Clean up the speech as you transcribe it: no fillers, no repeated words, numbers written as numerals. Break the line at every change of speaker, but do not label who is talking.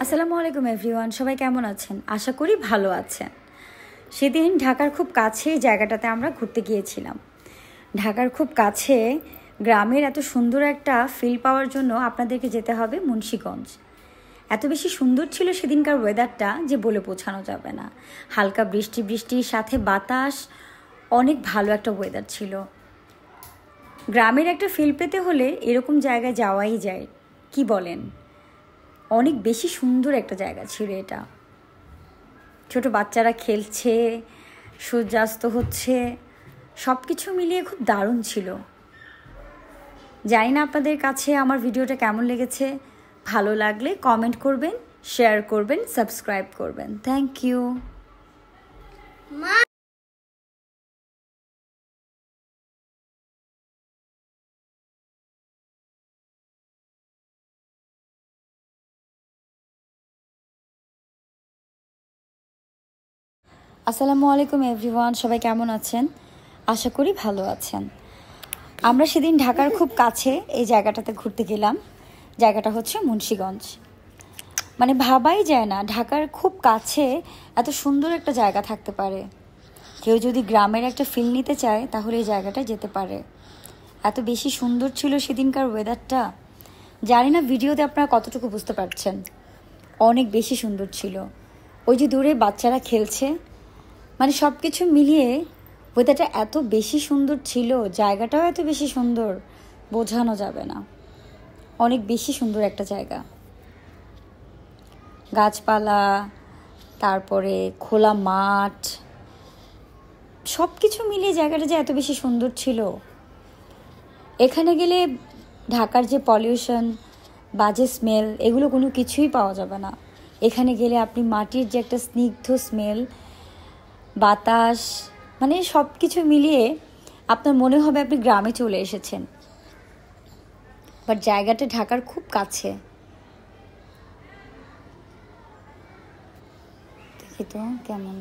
আসসালামু আলাইকুম এভরিওয়ান, সবাই কেমন আছেন? আশা করি ভালো আছেন। সেদিন ঢাকার খুব কাছে জায়গাটাতে আমরা ঘুরতে গিয়েছিলাম। ঢাকার খুব কাছে গ্রামের এত সুন্দর একটা ফিল পাওয়ার জন্য আপনাদেরকে যেতে হবে মুন্সিগঞ্জ। এত বেশি সুন্দর ছিল সেদিনকার ওয়েদারটা যে বলে বোঝানো যাবে না। হালকা বৃষ্টির সাথে বাতাস, অনেক ভালো একটা ওয়েদার ছিল। গ্রামের একটা ফিল পেতে হলে এরকম জায়গায় যাওয়াই যায়, কি বলেন? অনেক বেশি সুন্দর একটা জায়গা ছিল এটা। ছোট বাচ্চারা খেলছে, সূর্যাস্ত হচ্ছে, সব কিছু মিলিয়ে খুব দারুণ ছিল। জানি না আপনাদের কাছে আমার ভিডিওটা কেমন লেগেছে। ভালো লাগলে কমেন্ট করবেন, শেয়ার করবেন, সাবস্ক্রাইব করবেন। Thank you. আসসালামু আলাইকুম এভরিওয়ান, সবাই কেমন আছেন? আশা করি ভালো আছেন। আমরা সেদিন ঢাকার খুব কাছে এই জায়গাটাতে ঘুরতে গেলাম। জায়গাটা হচ্ছে মুন্সিগঞ্জ। মানে ভাবাই যায় না ঢাকার খুব কাছে এত সুন্দর একটা জায়গা থাকতে পারে। কেউ যদি গ্রামের একটা ফিল নিতে চায় তাহলে এই জায়গাটায় যেতে পারে। এত বেশি সুন্দর ছিল সেদিনকার ওয়েদারটা। জানি না ভিডিওতে আপনারা কতটুকু বুঝতে পারছেন। অনেক বেশি সুন্দর ছিল। ওই যে দূরে বাচ্চারা খেলছে, মানে সব কিছু মিলিয়ে ওয়েদারটা এত বেশি সুন্দর ছিল, জায়গাটাও এত বেশি সুন্দর, বোঝানো যাবে না। অনেক বেশি সুন্দর একটা জায়গা। গাছপালা, তারপরে খোলা মাঠ, সব কিছু মিলিয়ে জায়গাটা যে এত বেশি সুন্দর ছিল। এখানে গেলে ঢাকার যে পলিউশন, বাজে স্মেল, এগুলো কোনো কিছুই পাওয়া যাবে না। এখানে গেলে আপনি মাটির যে একটা স্নিগ্ধ স্মেল, বাতাস, মানে সব কিছু মিলিয়ে আপনার মনে হবে আপনি গ্রামে চলে এসেছেন। বাট জায়গাটা ঢাকার খুব কাছে। দেখি তো কেমন।